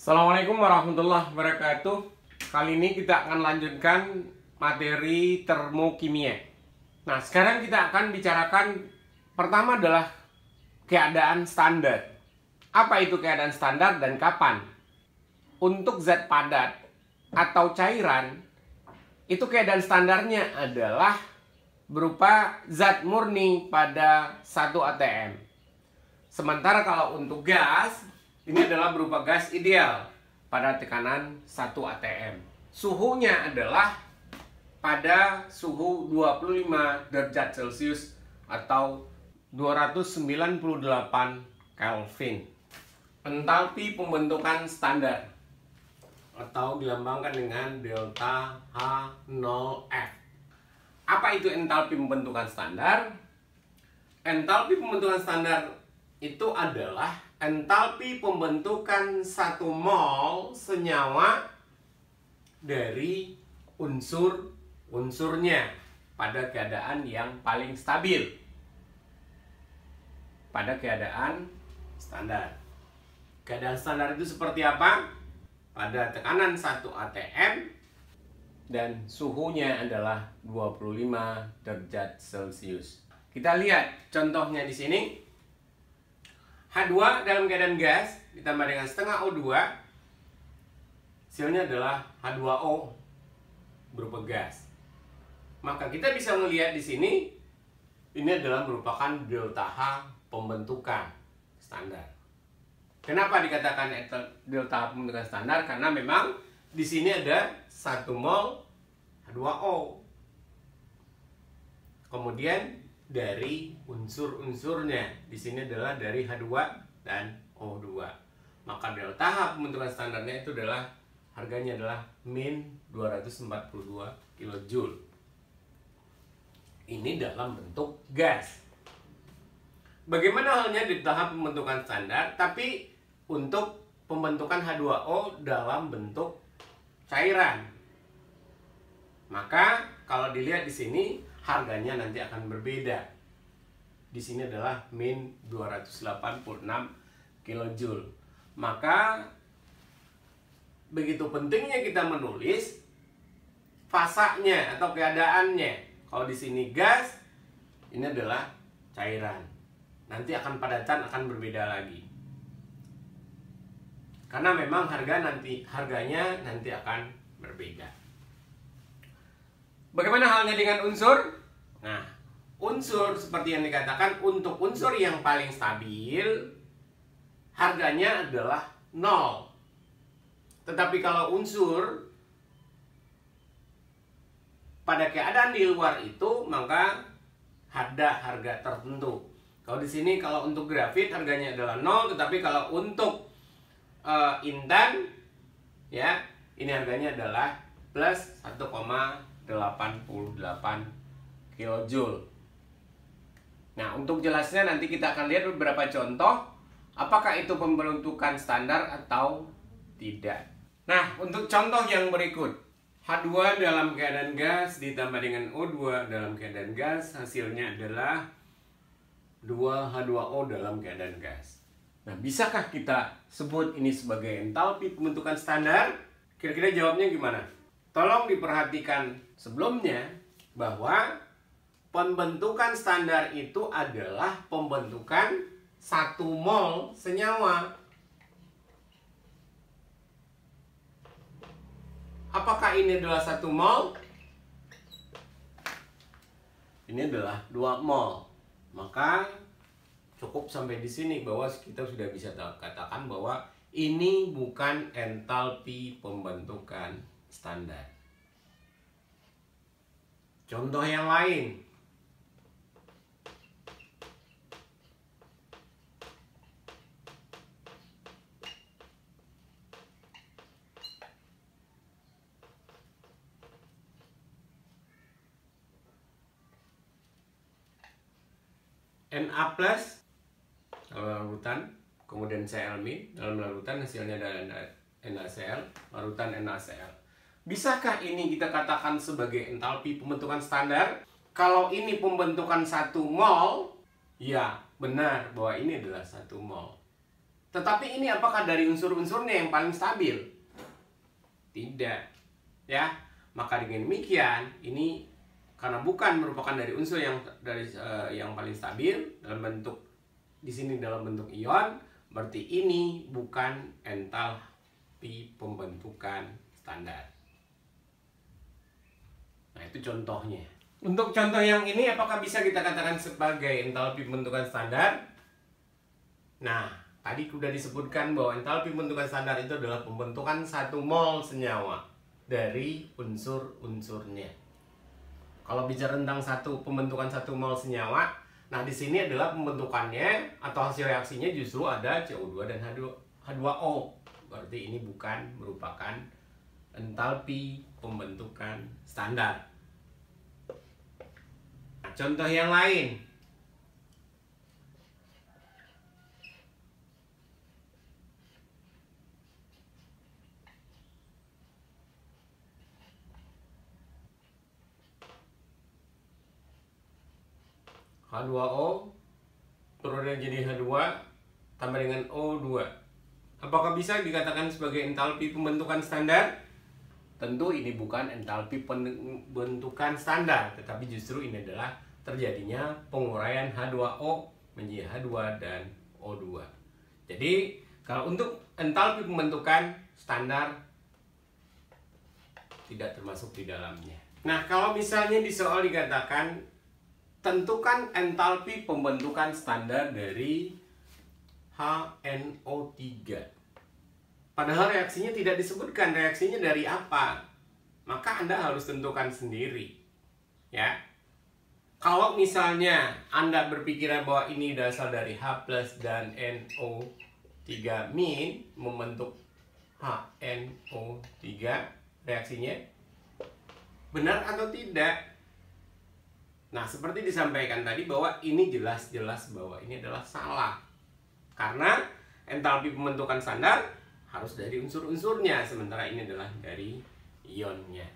Assalamualaikum warahmatullahi wabarakatuh. Kali ini kita akan lanjutkan materi termokimia. Nah, sekarang kita akan bicarakan pertama adalah keadaan standar. Apa itu keadaan standar dan kapan? Untuk zat padat atau cairan, itu keadaan standarnya adalah berupa zat murni pada 1 atm. Sementara kalau untuk gas, ini adalah berupa gas ideal pada tekanan 1 atm. Suhunya adalah pada suhu 25 derajat Celcius atau 298 Kelvin. Entalpi pembentukan standar atau dilambangkan dengan delta H0F. Apa itu entalpi pembentukan standar? Entalpi pembentukan standar itu adalah entalpi pembentukan 1 mol senyawa dari unsur-unsurnya pada keadaan yang paling stabil, pada keadaan standar. Keadaan standar itu seperti apa? Pada tekanan 1 atm dan suhunya adalah 25 derajat Celcius. Kita lihat contohnya di sini. H2 dalam keadaan gas ditambah dengan setengah O2, hasilnya adalah H2O berupa gas. Maka kita bisa melihat di sini ini adalah merupakan delta H pembentukan standar. Kenapa dikatakan delta H pembentukan standar? Karena memang di sini ada 1 mol H2O. Kemudian dari unsur-unsurnya di sini adalah dari H2 dan O2. Maka delta H pembentukan standarnya itu adalah harganya adalah min 242 kJ. Ini dalam bentuk gas. Bagaimana halnya delta H pembentukan standar tapi untuk pembentukan H2O dalam bentuk cairan? Maka kalau dilihat di sini harganya nanti akan berbeda. Di sini adalah min 286 kJ. Maka begitu pentingnya kita menulis fasanya atau keadaannya. Kalau di sini gas, ini adalah cairan. Nanti akan padatan akan berbeda lagi. Karena memang harganya nanti akan berbeda. Bagaimana halnya dengan unsur? Nah, unsur seperti yang dikatakan, untuk unsur yang paling stabil harganya adalah 0. Tetapi kalau unsur pada keadaan di luar itu maka ada harga tertentu. Kalau di sini kalau untuk grafit harganya adalah 0, tetapi kalau untuk intan ya, ini harganya adalah plus 1,88 kJ. Nah, untuk jelasnya nanti kita akan lihat beberapa contoh apakah itu pembentukan standar atau tidak. Nah, untuk contoh yang berikut, H2 dalam keadaan gas ditambah dengan O2 dalam keadaan gas, hasilnya adalah 2H2O dalam keadaan gas. Nah, bisakah kita sebut ini sebagai entalpi pembentukan standar? Kira-kira jawabnya gimana? Tolong diperhatikan sebelumnya bahwa pembentukan standar itu adalah pembentukan 1 mol senyawa. Apakah ini adalah 1 mol? Ini adalah 2 mol. Maka cukup sampai di sini bahwa kita sudah bisa katakan bahwa ini bukan entalpi pembentukan standar. Contoh yang lain. Na plus dalam larutan, kemudian Cl- dalam larutan, hasilnya adalah NaCl, larutan NaCl. Bisakah ini kita katakan sebagai entalpi pembentukan standar? Kalau ini pembentukan 1 mol, ya benar bahwa ini adalah 1 mol. Tetapi ini apakah dari unsur-unsurnya yang paling stabil? Tidak. Ya. Maka dengan demikian, ini karena bukan merupakan dari unsur yang paling stabil dalam bentuk di sini dalam bentuk ion, berarti ini bukan entalpi pembentukan standar. Nah, itu contohnya. Untuk contoh yang ini, apakah bisa kita katakan sebagai entalpi pembentukan standar? Nah, tadi sudah disebutkan bahwa entalpi pembentukan standar itu adalah pembentukan 1 mol senyawa dari unsur-unsurnya. Kalau bicara tentang pembentukan 1 mol senyawa, nah di sini adalah pembentukannya atau hasil reaksinya justru ada CO2 dan H2O. Berarti ini bukan merupakan entalpi pembentukan standar. Nah, contoh yang lain. H2O turun jadi H2 tambah dengan O2. Apakah bisa dikatakan sebagai entalpi pembentukan standar? Tentu ini bukan entalpi pembentukan standar, tetapi justru ini adalah terjadinya penguraian H2O menjadi H2 dan O2. Jadi, kalau untuk entalpi pembentukan standar tidak termasuk di dalamnya. Nah, kalau misalnya di soal dikatakan tentukan entalpi pembentukan standar dari HNO3. Padahal reaksinya tidak disebutkan reaksinya dari apa. Maka Anda harus tentukan sendiri. Ya. Kalau misalnya Anda berpikiran bahwa ini berasal dari H+ dan NO3- membentuk HNO3, reaksinya benar atau tidak? Nah, seperti disampaikan tadi bahwa ini jelas-jelas bahwa ini adalah salah. Karena entalpi pembentukan standar harus dari unsur-unsurnya, sementara ini adalah dari ionnya.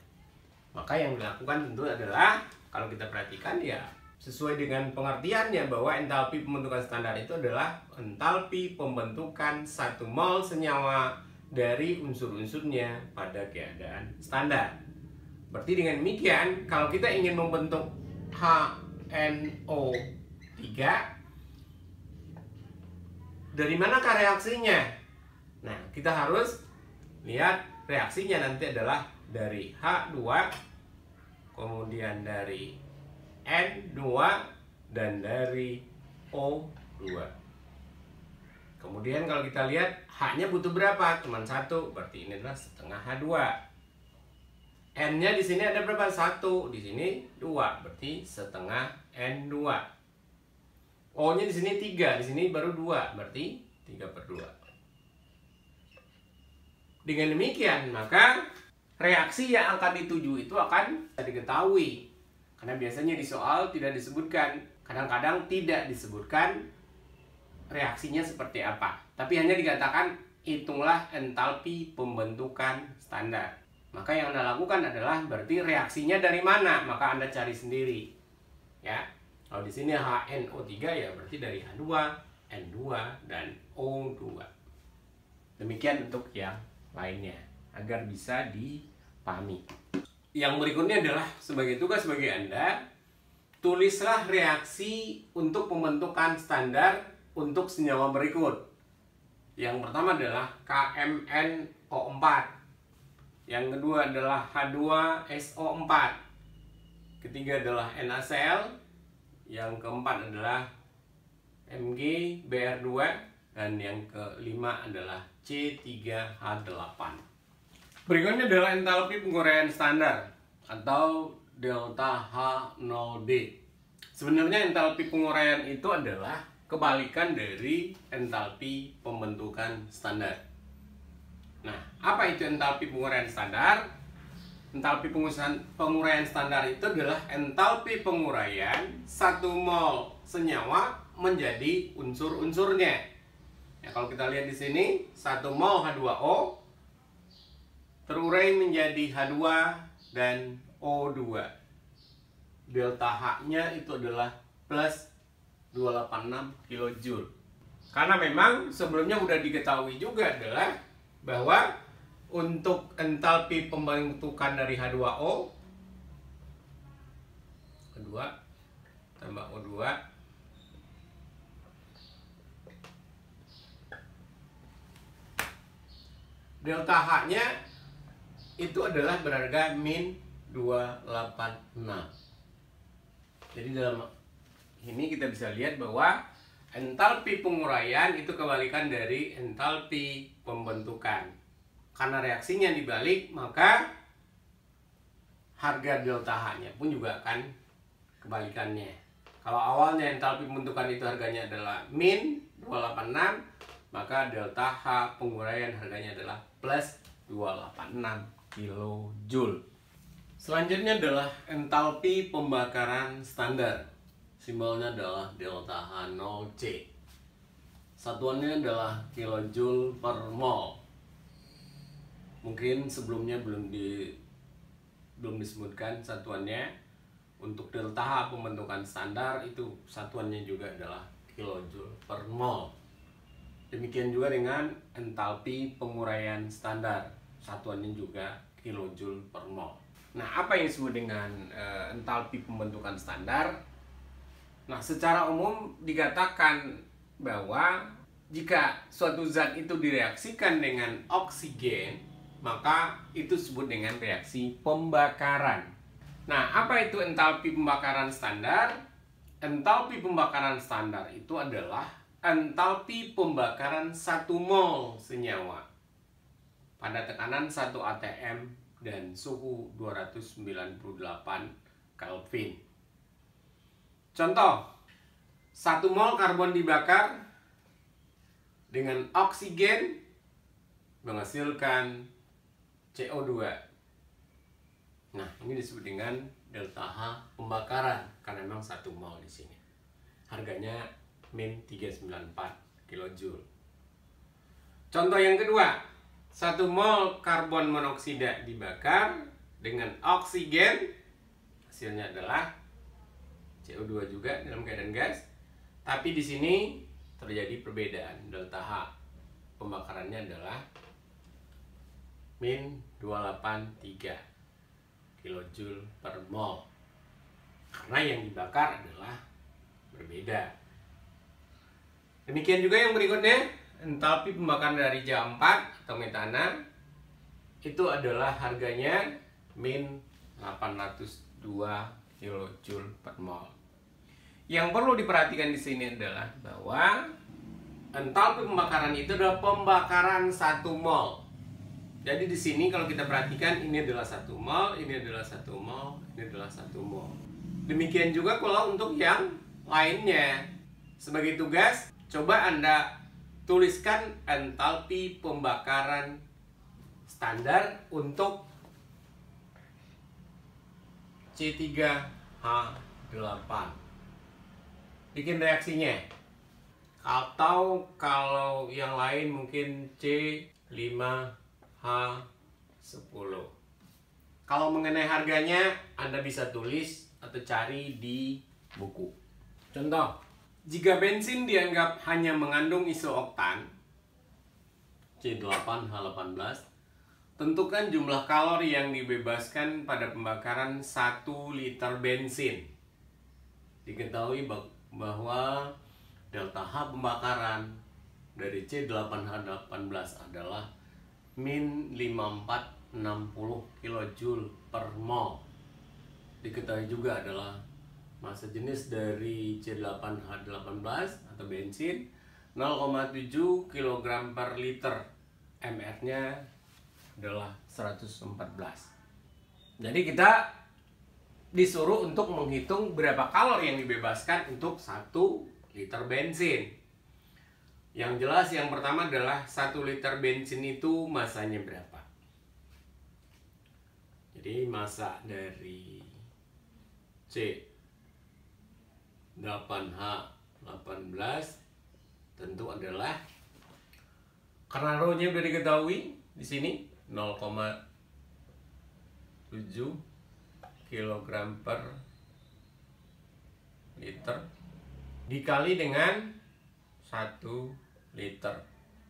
Maka yang dilakukan tentu adalah, kalau kita perhatikan ya sesuai dengan pengertiannya bahwa entalpi pembentukan standar itu adalah entalpi pembentukan 1 mol senyawa dari unsur-unsurnya pada keadaan standar. Berarti dengan demikian, kalau kita ingin membentuk HNO3, dari manakah reaksinya? Nah, kita harus lihat reaksinya nanti adalah dari H2, kemudian dari N2, dan dari O2. Kemudian kalau kita lihat H-nya butuh berapa? Cuman 1, berarti ini adalah setengah H2. N-nya di sini ada berapa? 1, di sini 2, berarti setengah N2. O-nya di sini 3, di sini baru 2, berarti 3/2. Dengan demikian, maka reaksi yang akan dituju itu akan diketahui. Karena biasanya di soal tidak disebutkan, kadang-kadang tidak disebutkan reaksinya seperti apa. Tapi hanya dikatakan hitunglah entalpi pembentukan standar. Maka yang Anda lakukan adalah berarti reaksinya dari mana, maka Anda cari sendiri. Ya. Kalau di sini HNO3 ya berarti dari H2, N2, dan O2. Demikian untuk yang lainnya agar bisa dipahami. Yang berikutnya adalah sebagai tugas bagi Anda, tulislah reaksi untuk pembentukan standar untuk senyawa berikut. Yang pertama adalah KMnO4. Yang kedua adalah H2SO4. Ketiga adalah NaCl. Yang keempat adalah MgBr2. Dan yang kelima adalah C3H8. Berikutnya adalah entalpi penguraian standar atau delta H0D. Sebenarnya entalpi penguraian itu adalah kebalikan dari entalpi pembentukan standar. Nah, apa itu entalpi penguraian standar? Entalpi penguraian standar itu adalah entalpi penguraian 1 mol senyawa menjadi unsur-unsurnya. Ya, kalau kita lihat di sini, 1 mol H2O terurai menjadi H2 dan O2. Delta H-nya itu adalah plus 286 kJ. Karena memang sebelumnya udah diketahui juga adalah bahwa untuk entalpi pembentukan dari H2O, H2 tambah O2 delta H-nya itu adalah berharga min 286. Jadi dalam ini kita bisa lihat bahwa entalpi penguraian itu kebalikan dari entalpi pembentukan. Karena reaksinya dibalik, maka harga delta H-nya pun juga akan kebalikannya. Kalau awalnya entalpi pembentukan itu harganya adalah min 286, maka delta H penguraian harganya adalah plus 286 kilojoule. Selanjutnya adalah entalpi pembakaran standar. Simbolnya adalah delta H0C. Satuannya adalah kilojoule per mol. Mungkin sebelumnya belum disebutkan satuannya. Untuk delta H pembentukan standar itu satuannya juga adalah kilojoule per mol. Demikian juga dengan entalpi penguraian standar, satuannya juga kilojoule per mol. Nah, apa yang disebut dengan entalpi pembentukan standar? Nah, secara umum dikatakan bahwa jika suatu zat itu direaksikan dengan oksigen, maka itu disebut dengan reaksi pembakaran. Nah, apa itu entalpi pembakaran standar? Entalpi pembakaran standar itu adalah entalpi pembakaran 1 mol senyawa pada tekanan 1 atm dan suhu 298 Kelvin. Contoh, 1 mol karbon dibakar dengan oksigen menghasilkan CO2. Nah, ini disebut dengan delta H pembakaran karena memang 1 mol di sini. Harganya min 394 kilojoule. Contoh yang kedua, 1 mol karbon monoksida dibakar dengan oksigen, hasilnya adalah CO2 juga dalam keadaan gas. Tapi di sini terjadi perbedaan. Delta H pembakarannya adalah min 283 kilojoule per mol. Karena yang dibakar adalah berbeda. Demikian juga yang berikutnya, entalpi pembakaran dari J4 atau metana itu adalah harganya min 802 kilojoule per mol. Yang perlu diperhatikan di sini adalah bahwa entalpi pembakaran itu adalah pembakaran 1 mol. Jadi di sini kalau kita perhatikan ini adalah 1 mol, ini adalah 1 mol, ini adalah 1 mol. Demikian juga kalau untuk yang lainnya. Sebagai tugas, coba Anda tuliskan entalpi pembakaran standar untuk C3H8. Bikin reaksinya. Atau kalau yang lain mungkin C5H10. Kalau mengenai harganya, Anda bisa tulis atau cari di buku. Contoh, jika bensin dianggap hanya mengandung isooktan C8H18, tentukan jumlah kalori yang dibebaskan pada pembakaran 1 liter bensin. Diketahui bahwa delta H pembakaran dari C8H18 adalah min 5460 kilojoule per mol. Diketahui juga adalah massa jenis dari C8H18 atau bensin 0,7 kg per liter. MR-nya adalah 114. Jadi kita disuruh untuk menghitung berapa kalori yang dibebaskan untuk 1 liter bensin. Yang jelas yang pertama adalah 1 liter bensin itu masanya berapa. Jadi massa dari C8H18 tentu adalah, karena rho-nya sudah diketahui di sini 0,7 kg per liter dikali dengan 1 liter.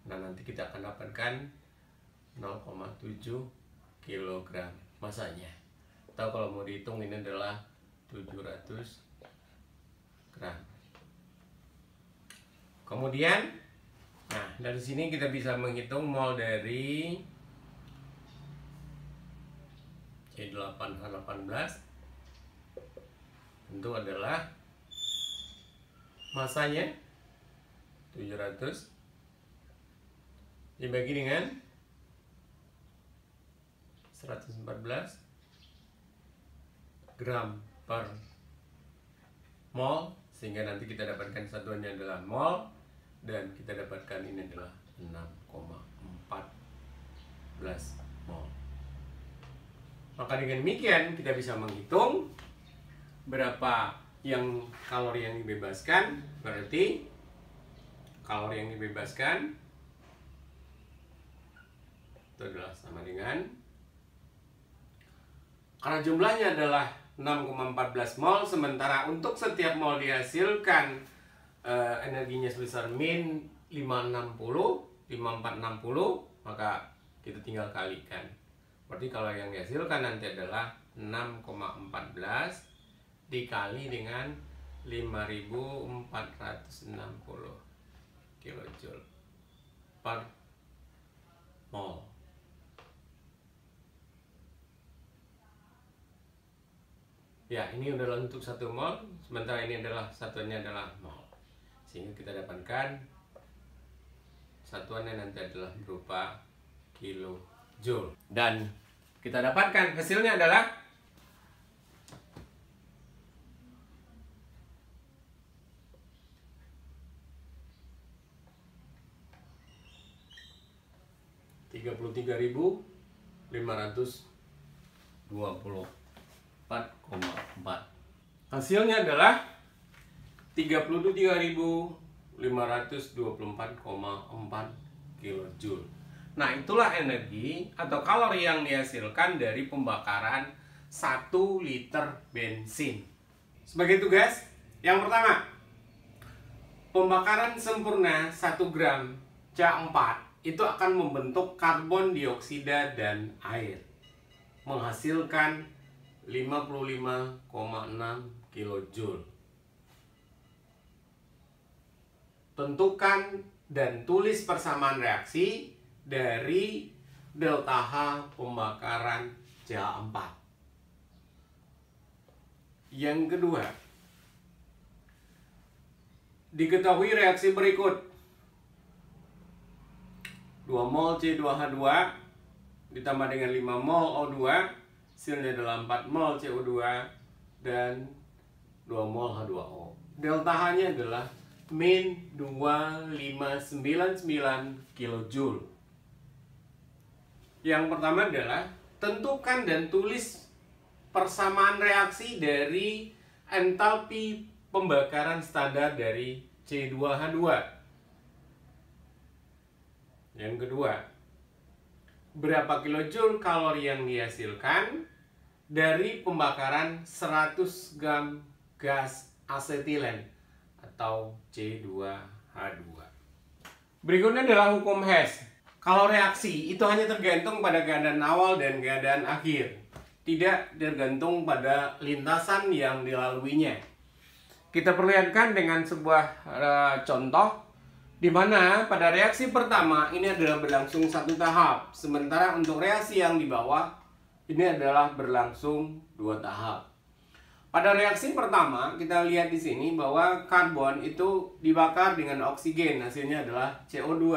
Nah, nanti kita akan dapatkan 0,7 kilogram masanya. Atau kalau mau dihitung ini adalah 700 gram. Kemudian, nah dari sini kita bisa menghitung mol dari C8H18 tentu adalah masanya 700 dibagi dengan 114 gram per mol, sehingga nanti kita dapatkan satuannya adalah mol, dan kita dapatkan ini adalah 6,14 mol. Maka dengan demikian kita bisa menghitung berapa yang kalori yang dibebaskan. Berarti kalori yang dibebaskan itu adalah sama dengan, karena jumlahnya adalah 6,14 mol, sementara untuk setiap mol dihasilkan energinya sebesar min 5460, maka kita tinggal kalikan. Berarti kalau yang dihasilkan nanti adalah 6,14 dikali dengan 5460 kilojoule per mol. Ya, ini adalah untuk 1 mol, sementara ini adalah satuannya adalah mol. Sehingga kita dapatkan satuannya nanti adalah berupa kilojoule. Dan kita dapatkan hasilnya adalah (33.524,4). Hasilnya adalah 33.524,4 kilojoule. Nah, itulah energi atau kalori yang dihasilkan dari pembakaran 1 liter bensin. Sebagai tugas, yang pertama, pembakaran sempurna 1 gram CH4 itu akan membentuk karbon dioksida dan air, menghasilkan 55,6 kilojoule. Tentukan dan tulis persamaan reaksi dari delta H pembakaran CH4. Yang kedua, diketahui reaksi berikut. 2 mol C2H2 ditambah dengan 5 mol O2, hasilnya adalah 4 mol CO2 dan 2 mol H2O. Delta H-nya adalah min 2599 kilojoule. Yang pertama adalah tentukan dan tulis persamaan reaksi dari entalpi pembakaran standar dari C2H2. Yang kedua, berapa kilojoule kalori yang dihasilkan dari pembakaran 100 gram gas asetilen atau C2H2. Berikutnya adalah hukum Hess. Kalau reaksi itu hanya tergantung pada keadaan awal dan keadaan akhir, tidak tergantung pada lintasan yang dilaluinya. Kita perlihatkan dengan sebuah contoh di mana pada reaksi pertama ini adalah berlangsung 1 tahap, sementara untuk reaksi yang di bawah ini adalah berlangsung 2 tahap. Pada reaksi pertama kita lihat di sini bahwa karbon itu dibakar dengan oksigen, hasilnya adalah CO2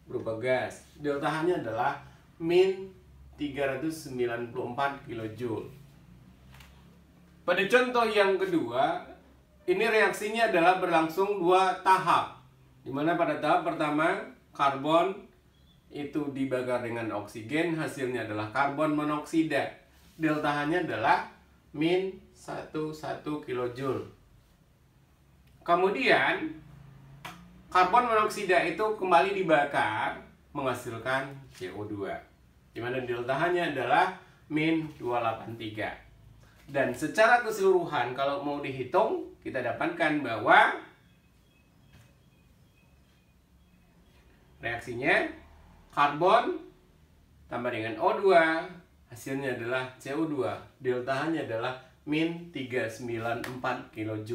berupa gas. Delta H-nya adalah min 394 kilojoule. Pada contoh yang kedua, ini reaksinya adalah berlangsung 2 tahap. Di mana pada tahap pertama karbon itu dibakar dengan oksigen, hasilnya adalah karbon monoksida. Delta H-nya adalah min 11 kilojoule. Kemudian karbon monoksida itu kembali dibakar menghasilkan CO2. Di mana delta H-nya adalah min 283. Dan secara keseluruhan kalau mau dihitung kita dapatkan bahwa Reaksinya karbon tambah dengan O2, hasilnya adalah CO2. Delta-nya adalah min 394 kJ.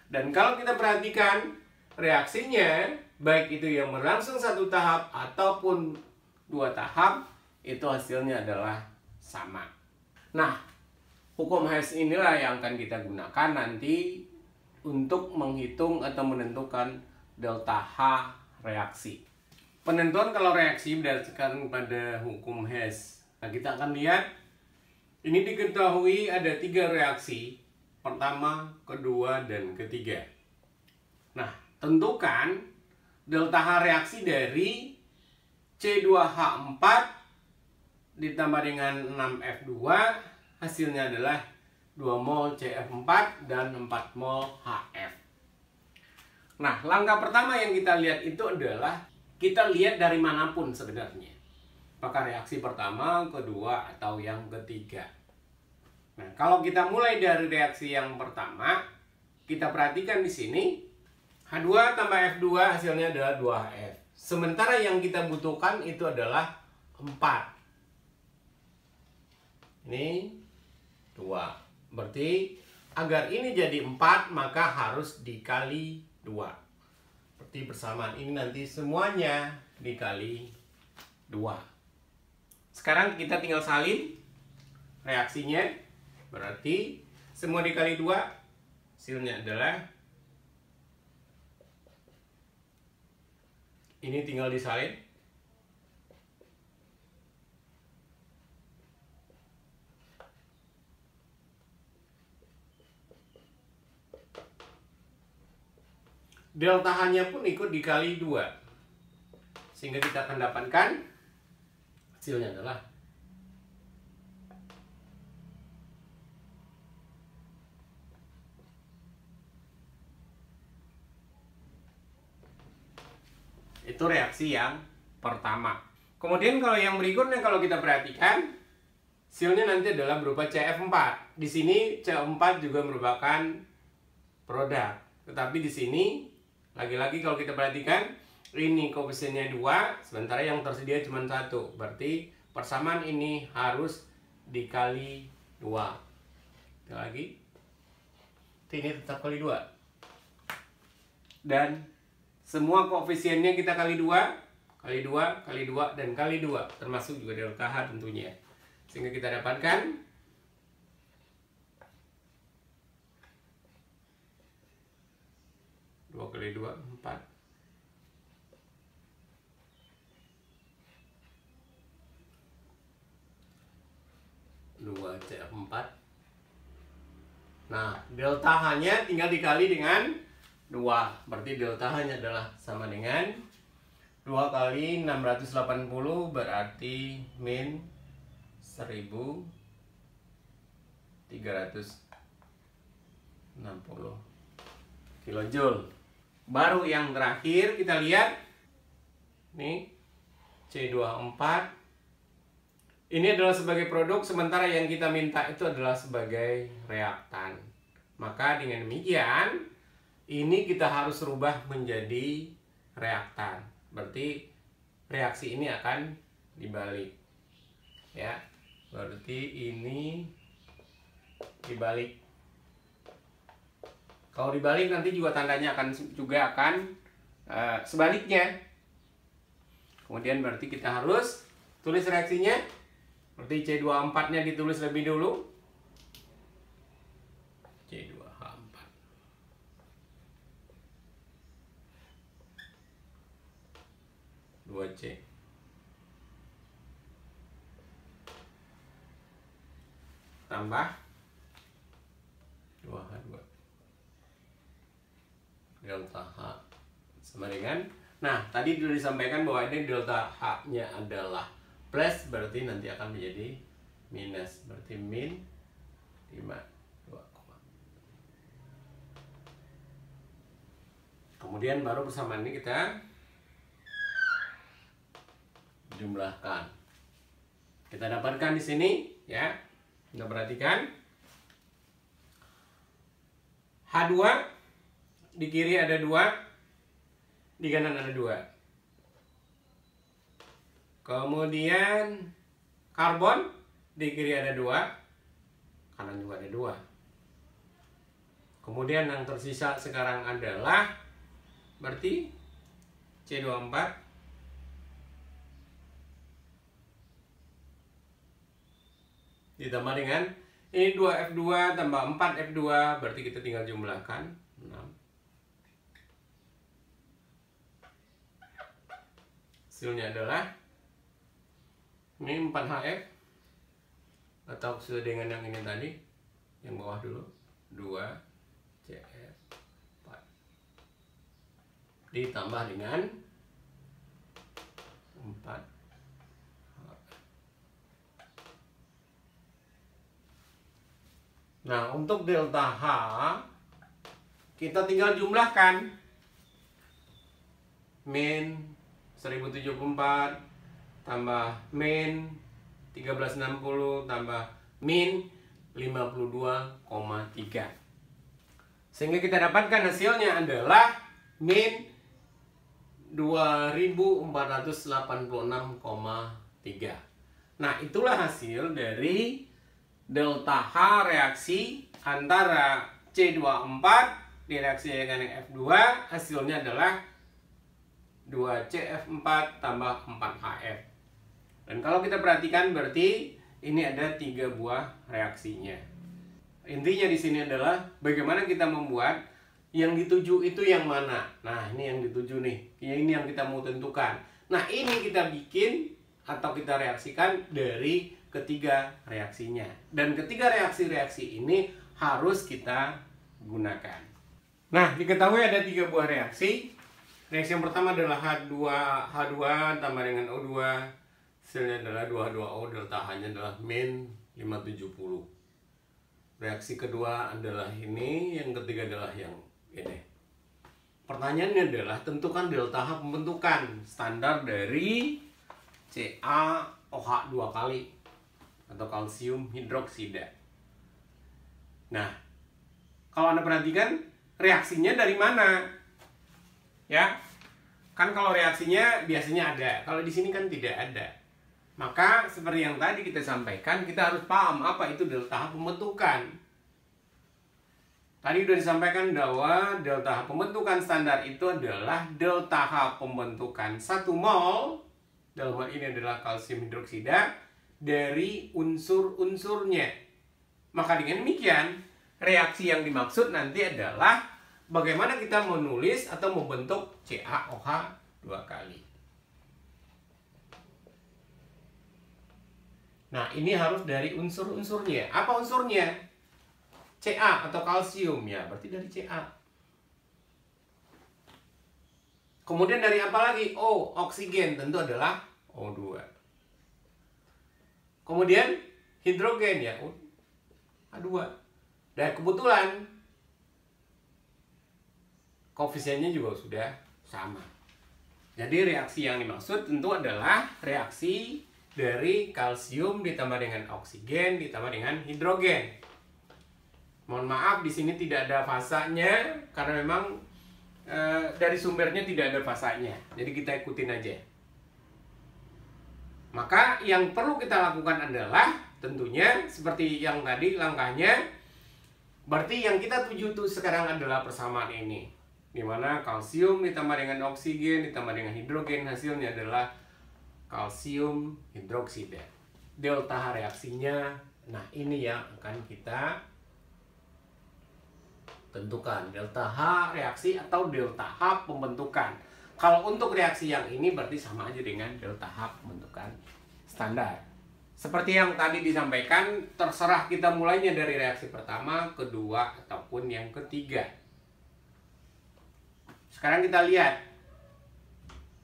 Dan kalau kita perhatikan reaksinya, baik itu yang berlangsung satu tahap ataupun dua tahap, itu hasilnya adalah sama. Nah, hukum Hess inilah yang akan kita gunakan nanti untuk menghitung atau menentukan delta H reaksi. Penentuan kalau reaksi berdasarkan pada hukum Hess. Nah, kita akan lihat, ini diketahui ada 3 reaksi, pertama, kedua, dan ketiga. Nah, tentukan delta H reaksi dari C2H4 ditambah dengan 6F2, hasilnya adalah 2 mol CF4 dan 4 mol HF. Nah, langkah pertama yang kita lihat itu adalah kita lihat dari manapun sebenarnya. Apakah reaksi pertama, kedua, atau yang ketiga. Nah, kalau kita mulai dari reaksi yang pertama, kita perhatikan di sini H2 tambah F2 hasilnya adalah 2F. Sementara yang kita butuhkan itu adalah 4. Ini 2. Berarti agar ini jadi 4 maka harus dikali 2. Seperti persamaan ini nanti semuanya dikali 2. Sekarang kita tinggal salin reaksinya. Berarti semua dikali 2, hasilnya adalah ini tinggal disalin. Delta H-nya pun ikut dikali 2. Sehingga kita akan dapatkan hasilnya adalah itu reaksi yang pertama. Kemudian kalau yang berikutnya kalau kita perhatikan, hasilnya nanti adalah berupa CF4. Di sini CF4 juga merupakan produk. Tetapi di sini lagi-lagi kalau kita perhatikan, ini koefisiennya 2, sementara yang tersedia cuma 1. Berarti persamaan ini harus dikali 2. Lagi, ini tetap kali 2. Dan semua koefisiennya kita kali 2, kali 2, kali 2, dan kali 2. Termasuk juga delta H tentunya. Sehingga kita dapatkan kali 2, 4. 2 CF4. Nah, delta H-nya tinggal dikali dengan 2. Berarti delta H-nya adalah sama dengan 2 kali 680 berarti min 1360 kilojoule. Baru yang terakhir kita lihat nih C24. Ini adalah sebagai produk, sementara yang kita minta itu adalah sebagai reaktan. Maka dengan demikian ini kita harus rubah menjadi reaktan. Berarti reaksi ini akan dibalik. Ya. Berarti ini dibalik. Kalau dibalik nanti juga tandanya akan sebaliknya. Kemudian berarti kita harus tulis reaksinya. Berarti C24-nya ditulis lebih dulu. C2H4. C tambah 2H2. Delta H sama dengan, nah tadi sudah disampaikan bahwa ini delta H-nya adalah plus, berarti nanti akan menjadi minus, berarti min 52. Kemudian baru persamaan ini kita jumlahkan. Kita dapatkan di sini ya. Kita perhatikan H2 di kiri ada 2, di kanan ada 2. Kemudian karbon di kiri ada 2, kanan juga ada 2. Kemudian yang tersisa sekarang adalah berarti C24 ditambah dengan ini 2F2 tambah 4F2, berarti kita tinggal jumlahkan 6. Hasilnya adalah ini 4HF atau sesuai dengan yang ini tadi, yang bawah dulu 2CF4 ditambah dengan 4. Nah, untuk delta H kita tinggal jumlahkan min 1074 tambah min 1360 tambah min 52,3, sehingga kita dapatkan hasilnya adalah min 2486,3. Nah, itulah hasil dari delta H reaksi antara C24 direaksi dengan F2, hasilnya adalah 2CF4 tambah 4HF. Dan kalau kita perhatikan berarti ini ada 3 buah reaksinya. Intinya di sini adalah bagaimana kita membuat yang dituju itu yang mana. Nah, ini yang dituju nih. Ini yang kita mau tentukan. Nah, ini kita bikin atau kita reaksikan dari ketiga reaksinya. Dan ketiga reaksi-reaksi ini harus kita gunakan. Nah, diketahui ada 3 buah reaksi. Reaksi yang pertama adalah H2 tambah dengan O2. Hasilnya adalah 2H2O, delta H-nya adalah min 570. Reaksi kedua adalah ini, yang ketiga adalah yang ini. Pertanyaannya adalah tentukan delta H pembentukan standar dari CaOH 2 kali atau kalsium hidroksida. Nah, kalau Anda perhatikan reaksinya dari mana? Ya, kan kalau reaksinya biasanya ada, kalau di sini kan tidak ada. Maka seperti yang tadi kita sampaikan, kita harus paham apa itu delta H pembentukan. Tadi sudah disampaikan bahwa delta H pembentukan standar itu adalah delta H pembentukan 1 mol, dalam hal ini adalah kalsium hidroksida, dari unsur-unsurnya. Maka dengan demikian, reaksi yang dimaksud nanti adalah bagaimana kita menulis atau membentuk CaOH 2 kali. Nah, ini harus dari unsur-unsurnya. Apa unsurnya? Ca atau kalsium, ya, berarti dari Ca. Kemudian dari apa lagi? O, oksigen, tentu adalah O2. Kemudian hidrogen, ya, H2. Dan kebetulan koefisiennya juga sudah sama. Jadi reaksi yang dimaksud tentu adalah reaksi dari kalsium ditambah dengan oksigen ditambah dengan hidrogen. Mohon maaf, di sini tidak ada fasanya karena memang dari sumbernya tidak ada fasanya. Jadi kita ikutin aja. Maka yang perlu kita lakukan adalah tentunya seperti yang tadi langkahnya. Berarti yang kita tuju tuh sekarang adalah persamaan ini, dimana kalsium ditambah dengan oksigen ditambah dengan hidrogen, hasilnya adalah kalsium hidroksida. Delta H reaksinya, nah ini yang akan kita tentukan. Delta H reaksi atau delta H pembentukan. Kalau untuk reaksi yang ini berarti sama aja dengan delta H pembentukan standar. Seperti yang tadi disampaikan, terserah kita mulainya dari reaksi pertama, kedua, ataupun yang ketiga. Sekarang kita lihat.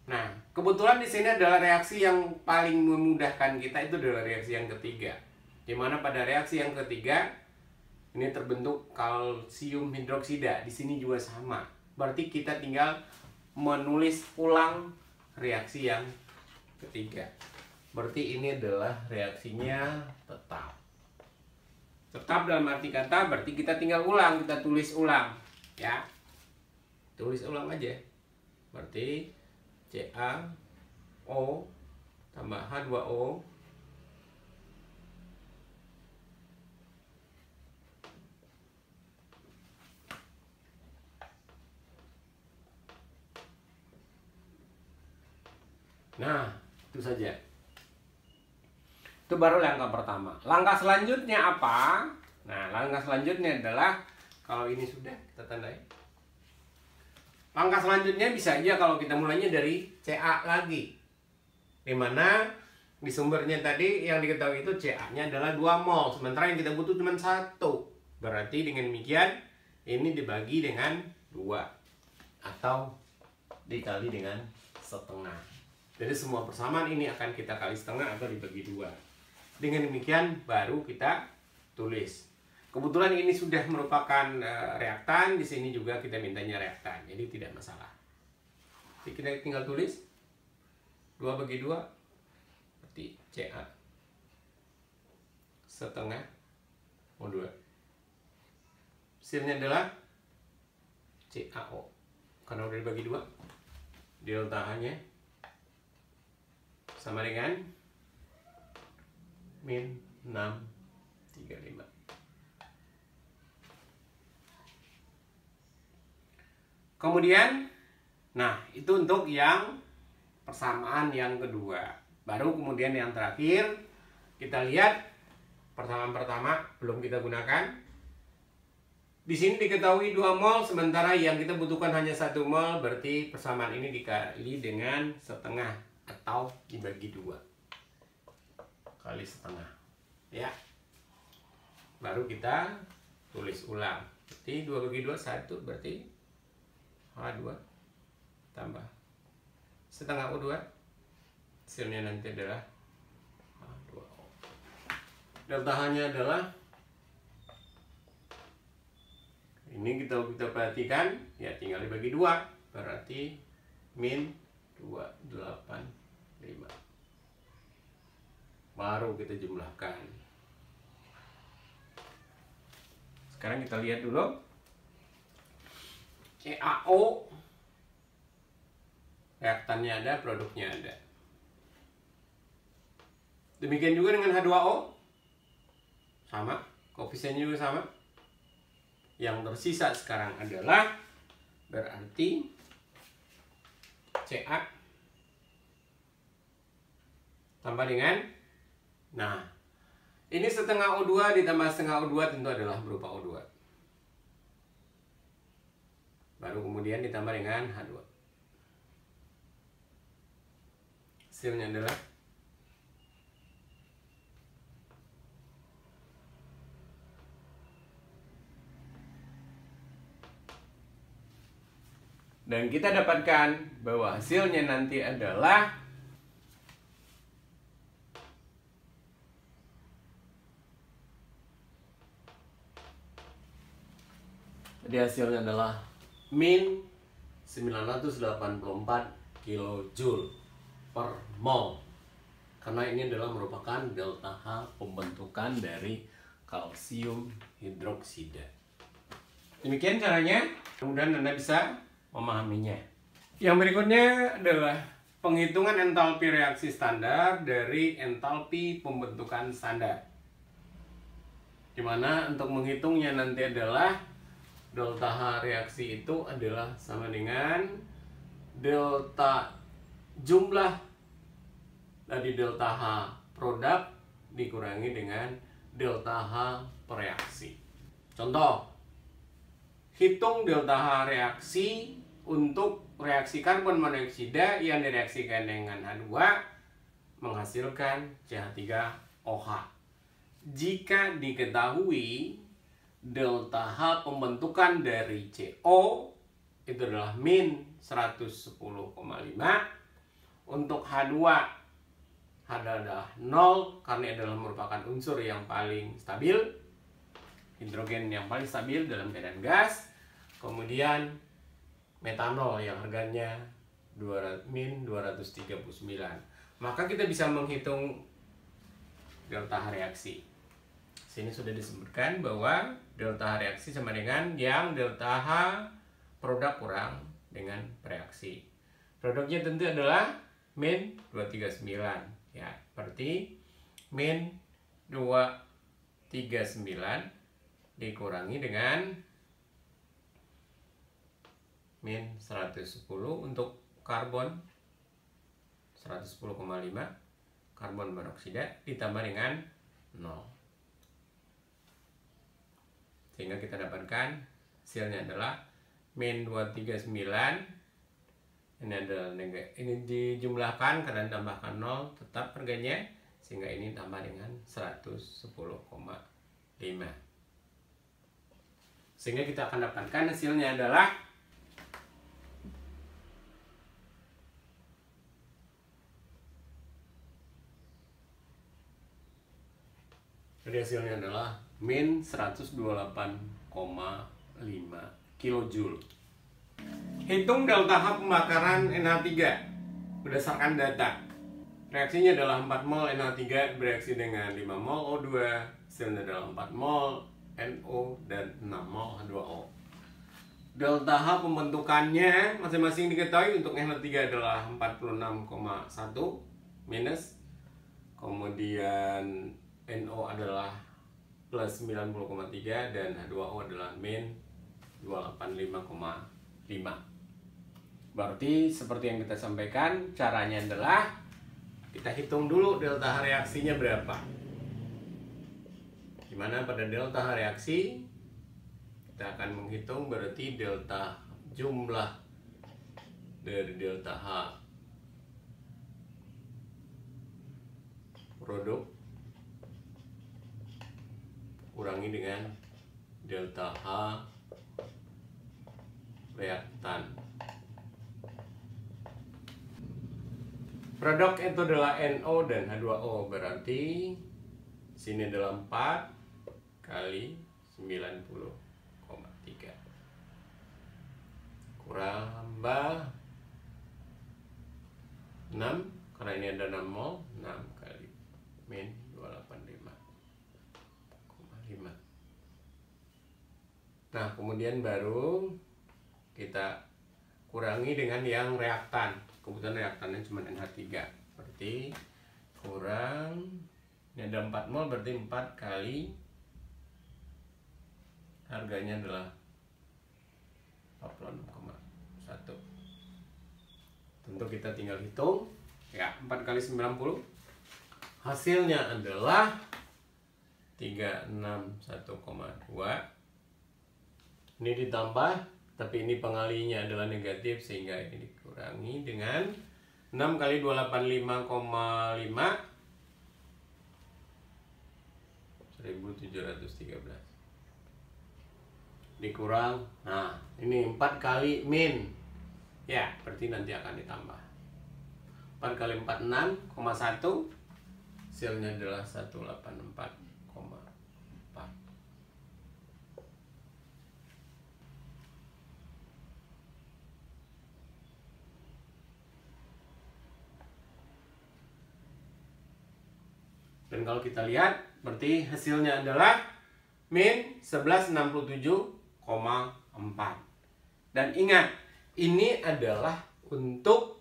Nah, kebetulan di sini adalah reaksi yang paling memudahkan kita itu adalah reaksi yang ketiga. Dimana pada reaksi yang ketiga ini terbentuk kalsium hidroksida. Di sini juga sama. Berarti kita tinggal menulis ulang reaksi yang ketiga. Berarti ini adalah reaksinya tetap. Tetap dalam arti kata berarti kita tinggal ulang, kita tulis ulang, ya. Tulis ulang aja. Berarti CaO tambah H2O Nah, itu saja. Itu baru langkah pertama. Langkah selanjutnya apa? Nah, langkah selanjutnya adalah kalau ini sudah kita tandai. Langkah selanjutnya bisa aja kalau kita mulainya dari Ca lagi. Dimana di sumbernya tadi yang diketahui itu Ca-nya adalah 2 mol, sementara yang kita butuh cuma 1. Berarti dengan demikian ini dibagi dengan 2 atau dikali dengan setengah. Jadi semua persamaan ini akan kita kali setengah atau dibagi 2. Dengan demikian baru kita tulis. Kebetulan ini sudah merupakan reaktan, di sini juga kita mintanya reaktan, jadi tidak masalah. Jadi kita tinggal tulis 2 bagi 2 berarti Ca setengah O2. Hasilnya adalah CaO. Karena udah dibagi 2, delta H-nya sama dengan min 635. Kemudian, nah itu untuk yang persamaan yang kedua. Baru kemudian yang terakhir, kita lihat persamaan pertama belum kita gunakan. Di sini diketahui 2 mol, sementara yang kita butuhkan hanya 1 mol, berarti persamaan ini dikali dengan setengah atau dibagi 2 kali setengah, ya. Baru kita tulis ulang. Berarti 2 bagi 2 1, berarti H2 tambah setengah O2. Hasilnya nanti adalah H2O. Delta H-nya adalah ini kita perhatikan, ya tinggal dibagi 2, berarti min 285. Baru kita jumlahkan. Sekarang kita lihat dulu CaO, reaktannya ada, produknya ada. Demikian juga dengan H2O, sama, koefisiennya juga sama. Yang tersisa sekarang adalah berarti Ca tambah dengan, nah ini setengah O2 ditambah setengah O2 tentu adalah berupa O2. Baru kemudian ditambah dengan H2. Hasilnya adalah dan kita dapatkan bahwa hasilnya nanti adalah hasilnya adalah min 984 kJ per mol. Karena ini adalah merupakan delta H pembentukan dari kalsium hidroksida. Demikian caranya, mudah-mudahan Anda bisa memahaminya. Yang berikutnya adalah penghitungan entalpi reaksi standar dari entalpi pembentukan standar. Dimana untuk menghitungnya nanti adalah delta H reaksi itu adalah sama dengan delta jumlah dari delta H produk dikurangi dengan delta H reaksi. Contoh, hitung delta H reaksi untuk reaksi karbon monoksida yang direaksikan dengan H2 menghasilkan CH3OH. Jika diketahui delta H pembentukan dari CO itu adalah min 110,5, untuk H2 adalah 0 karena adalah merupakan unsur yang paling stabil, hidrogen yang paling stabil dalam keadaan gas. Kemudian metanol yang harganya min 239. Maka kita bisa menghitung delta H reaksi. Sini sudah disebutkan bahwa delta H reaksi sama dengan yang delta H produk kurang dengan reaksi. Produknya tentu adalah min 239. Ya, berarti min 239 dikurangi dengan min 110 untuk karbon 110,5 karbon monoksida ditambah dengan 0. Sehingga kita dapatkan hasilnya adalah min 239. Ini dijumlahkan karena tambahkan 0 tetap harganya, sehingga ini tambah dengan 110,5. Sehingga kita akan dapatkan hasilnya adalah min 128,5 kilojoule. Hitung delta H pembakaran NH3 berdasarkan data. Reaksinya adalah 4 mol NH3 bereaksi dengan 5 mol O2, hasilnya adalah 4 mol NO dan 6 mol H2O. Delta H pembentukannya masing-masing diketahui. Untuk NH3 adalah 46,1 minus, kemudian NO adalah plus 90,3 dan H2O adalah min 285,5. Berarti seperti yang kita sampaikan, caranya adalah kita hitung dulu delta H reaksinya berapa. Dimana pada delta H reaksi kita akan menghitung berarti delta jumlah dari delta H produk kurangi dengan delta H reaktan. Produk itu adalah NO dan H2O, berarti sini adalah 4 kali 90,3 kurang tambah 6 karena ini ada 6 mol, 6 kali min 285,5. Nah, kemudian baru kita kurangi dengan yang reaktan. Kebetulan reaktannya cuma NH3, berarti kurang, ini ada 4 mol, berarti 4 kali harganya adalah 46,1. Tentu kita tinggal hitung ya, 4 kali 90 hasilnya adalah 361,2. Ini ditambah, tapi ini pengalinya adalah negatif, sehingga ini dikurangi dengan 6 kali 285,5 1713 dikurang, nah ini 4 kali min ya, berarti nanti akan ditambah 4 kali 4 6,1, hasilnya adalah 184,4. Dan kalau kita lihat, berarti hasilnya adalah min 1167,4. Dan ingat, ini adalah untuk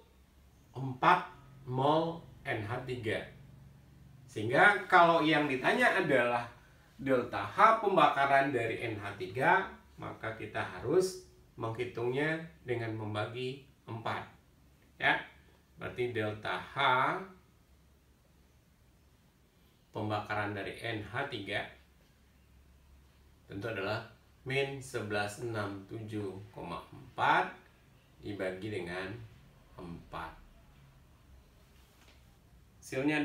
4 mol NH3. Sehingga kalau yang ditanya adalah delta H pembakaran dari NH3, maka kita harus menghitungnya dengan membagi 4. Ya. Berarti delta H pembakaran dari NH3 tentu adalah min 1167,4 dibagi dengan 4. Hasilnya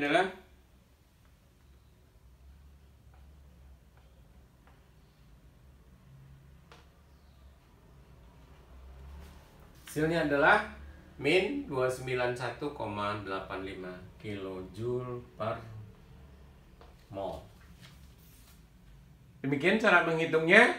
adalah min 291,85 kilojoule per mol. Demikian cara menghitungnya.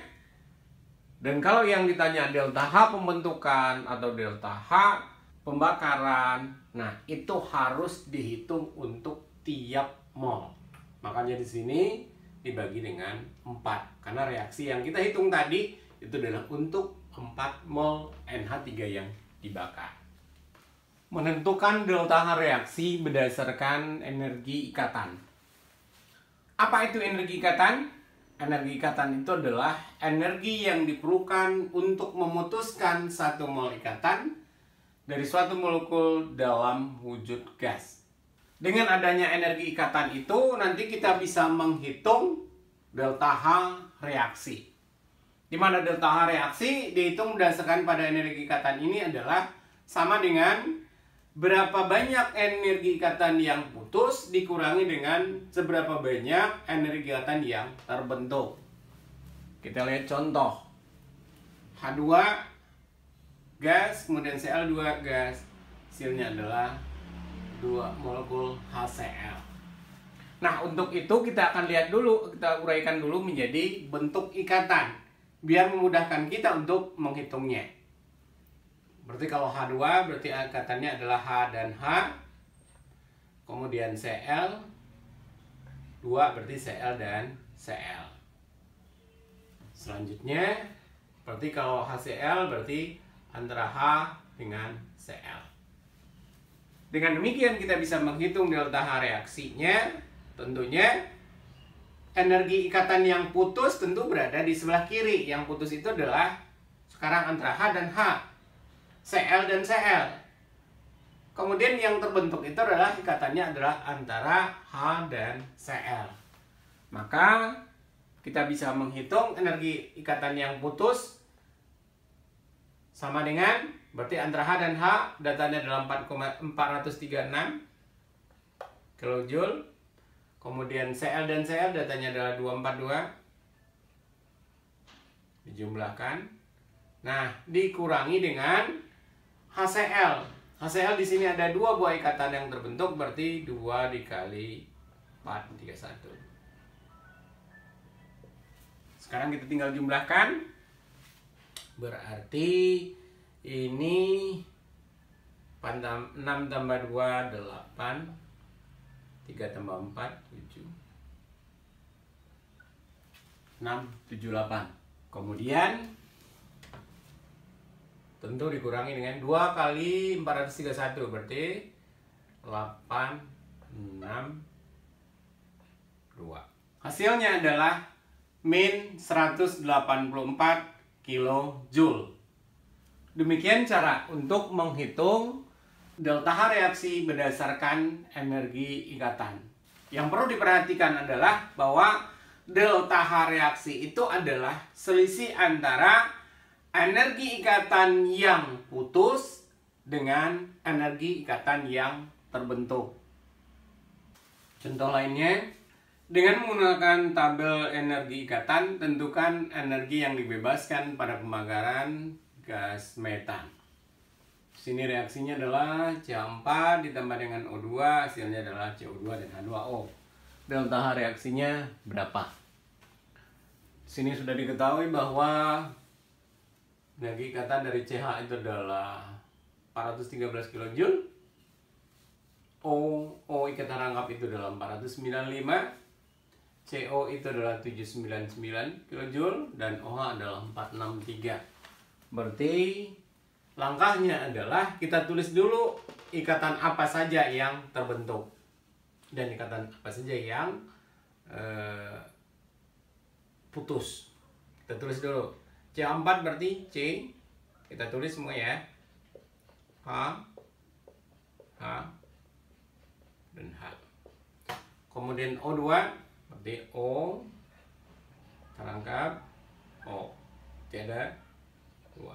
Dan kalau yang ditanya delta H pembentukan atau delta H pembakaran, nah itu harus dihitung untuk tiap mol. Makanya di sini dibagi dengan 4. Karena reaksi yang kita hitung tadi itu adalah untuk 4 mol NH3 yang dibakar. Menentukan delta H reaksi berdasarkan energi ikatan. Apa itu energi ikatan? Energi ikatan itu adalah energi yang diperlukan untuk memutuskan satu mol ikatan dari suatu molekul dalam wujud gas. Dengan adanya energi ikatan itu, nanti kita bisa menghitung delta H reaksi. Di mana delta H reaksi dihitung berdasarkan pada energi ikatan ini adalah sama dengan berapa banyak energi ikatan yang putus dikurangi dengan seberapa banyak energi ikatan yang terbentuk. Kita lihat contoh. H2 gas, kemudian Cl2 gas. Hasilnya adalah 2 molekul HCl. Nah, untuk itu kita akan lihat dulu, kita uraikan dulu menjadi bentuk ikatan biar memudahkan kita untuk menghitungnya. Berarti kalau H2 berarti ikatannya adalah H dan H. Kemudian Cl 2 berarti Cl dan Cl. Selanjutnya berarti kalau HCl berarti antara H dengan Cl. Dengan demikian kita bisa menghitung delta H reaksinya. Tentunya energi ikatan yang putus tentu berada di sebelah kiri. Yang putus itu adalah sekarang antara H dan H, Cl dan Cl. Kemudian yang terbentuk itu adalah ikatannya adalah antara H dan Cl. Maka kita bisa menghitung energi ikatan yang putus sama dengan berarti antara H dan H datanya adalah 436 kJ. Kemudian Cl dan Cl datanya adalah 242. Dijumlahkan. Nah, dikurangi dengan HCl. HCl di sini ada 2 buah ikatan yang terbentuk, berarti 2 dikali 4, 31. Sekarang kita tinggal jumlahkan. Berarti ini 6 tambah 2, 8. 3 tambah 4, 7. 6, 7, 8. Kemudian tentu dikurangi dengan 2 kali 431 berarti 8, 6, 2. Hasilnya adalah min 184 kJ. Demikian cara untuk menghitung delta H reaksi berdasarkan energi ikatan. Yang perlu diperhatikan adalah bahwa delta H reaksi itu adalah selisih antara energi ikatan yang putus dengan energi ikatan yang terbentuk. Contoh lainnya, dengan menggunakan tabel energi ikatan, tentukan energi yang dibebaskan pada pembakaran gas metan. Sini reaksinya adalah CH4 ditambah dengan O2, hasilnya adalah CO2 dan H2O. Delta H reaksinya berapa? Sini sudah diketahui bahwa energi ikatan dari CH itu adalah 413 kJ. O ikatan rangkap itu adalah 495. CO itu adalah 799 kJ dan OH adalah 463. Berarti langkahnya adalah kita tulis dulu ikatan apa saja yang terbentuk dan ikatan apa saja yang putus. Kita tulis dulu. CH4 berarti C, kita tulis semua ya, H, dan H. Kemudian O2 berarti O, terangkap, O, tiada 2.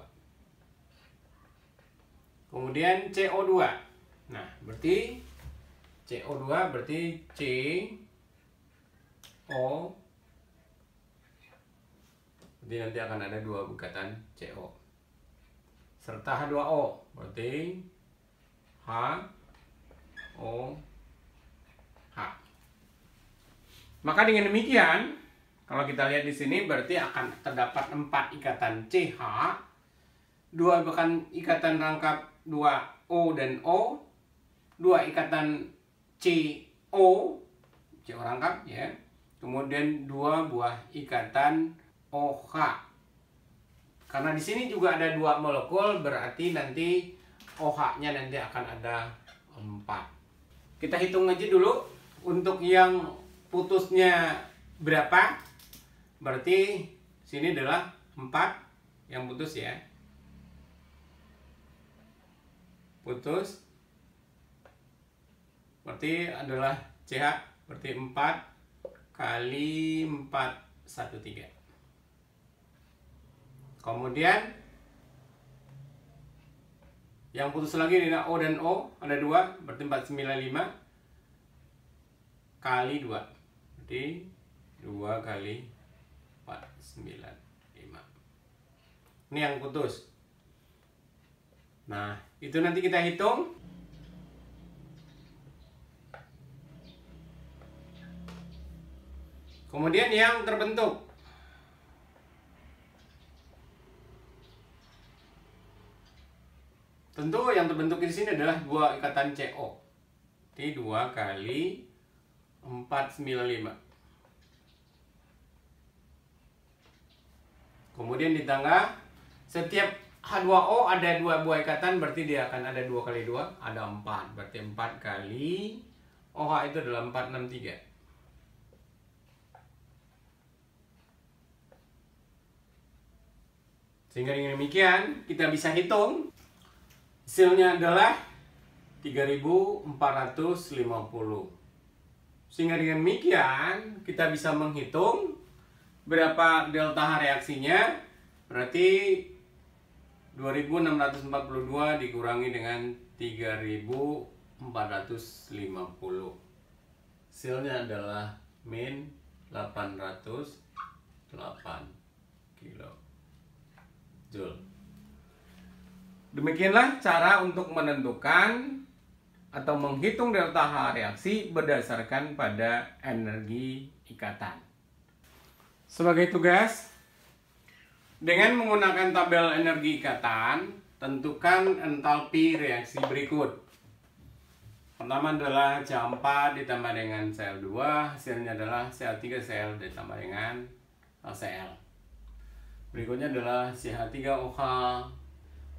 Kemudian CO2, nah berarti CO2 berarti C, O, jadi nanti akan ada 2 ikatan CO. Serta H2O, berarti H, O, H. Maka dengan demikian, kalau kita lihat di sini berarti akan terdapat 4 ikatan CH, 2 ikatan rangkap 2O dan O, 2 ikatan CO, CO rangkap ya. Kemudian 2 buah ikatan OH. Karena di sini juga ada 2 molekul, berarti nanti OH-nya nanti akan ada 4. Kita hitung aja dulu untuk yang putusnya berapa. Berarti sini adalah 4 yang putus ya. Putus. Berarti adalah CH. Berarti 4 kali 4 13. Kemudian yang putus lagi ini O dan O ada 2, berarti 495 kali 2. Berarti 2 kali 495. Ini yang putus. Nah, itu nanti kita hitung. Kemudian yang terbentuk. Tentu yang terbentuk di sini adalah 2 ikatan CO. Jadi 2 kali 495. Kemudian di tengah setiap H2O ada 2 buah ikatan, berarti dia akan ada 2 kali 2, ada 4. Berarti 4 kali OH itu adalah 463. Sehingga dengan demikian kita bisa hitung hasilnya adalah 3450. Sehingga dengan demikian kita bisa menghitung berapa delta H reaksinya. Berarti 2642 dikurangi dengan 3450. Hasilnya adalah min 808 kilojoule. Demikianlah cara untuk menentukan atau menghitung delta H reaksi berdasarkan pada energi ikatan. Sebagai tugas, dengan menggunakan tabel energi ikatan, tentukan entalpi reaksi berikut. Pertama adalah CH4 ditambah dengan Cl2, hasilnya adalah Cl3 Cl ditambah dengan Cl. Berikutnya adalah CH3OH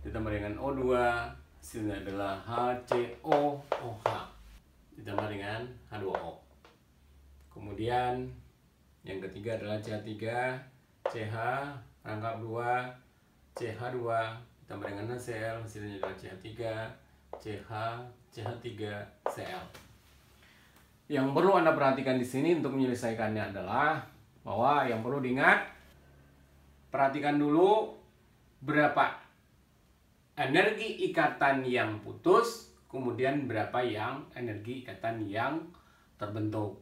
ditambah dengan O2, hasilnya adalah HCOOH ditambah dengan H2O. Kemudian yang ketiga adalah CH3 CH rangkap 2 CH2 ditambah dengan HCl, hasilnya adalah CH3 CH CH3 Cl. Yang perlu Anda perhatikan di sini untuk menyelesaikannya adalah bahwa yang perlu diingat, perhatikan dulu berapa energi ikatan yang putus, kemudian berapa yang energi ikatan yang terbentuk.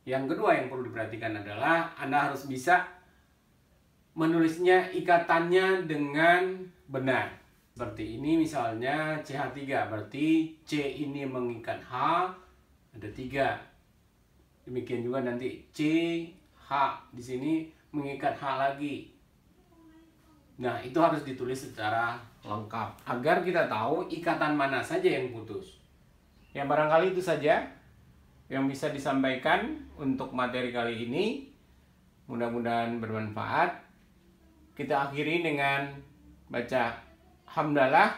Yang kedua yang perlu diperhatikan adalah Anda harus bisa menulisnya ikatannya dengan benar. Seperti ini misalnya CH3, berarti C ini mengikat H, ada 3. Demikian juga nanti CH di sini mengikat H lagi. Nah, itu harus ditulis secara lengkap agar kita tahu ikatan mana saja yang putus. Ya, barangkali itu saja yang bisa disampaikan untuk materi kali ini. Mudah-mudahan bermanfaat. Kita akhiri dengan baca hamdalah.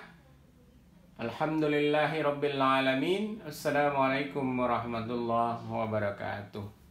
Alhamdulillahirabbil alamin. Assalamualaikum warahmatullahi wabarakatuh.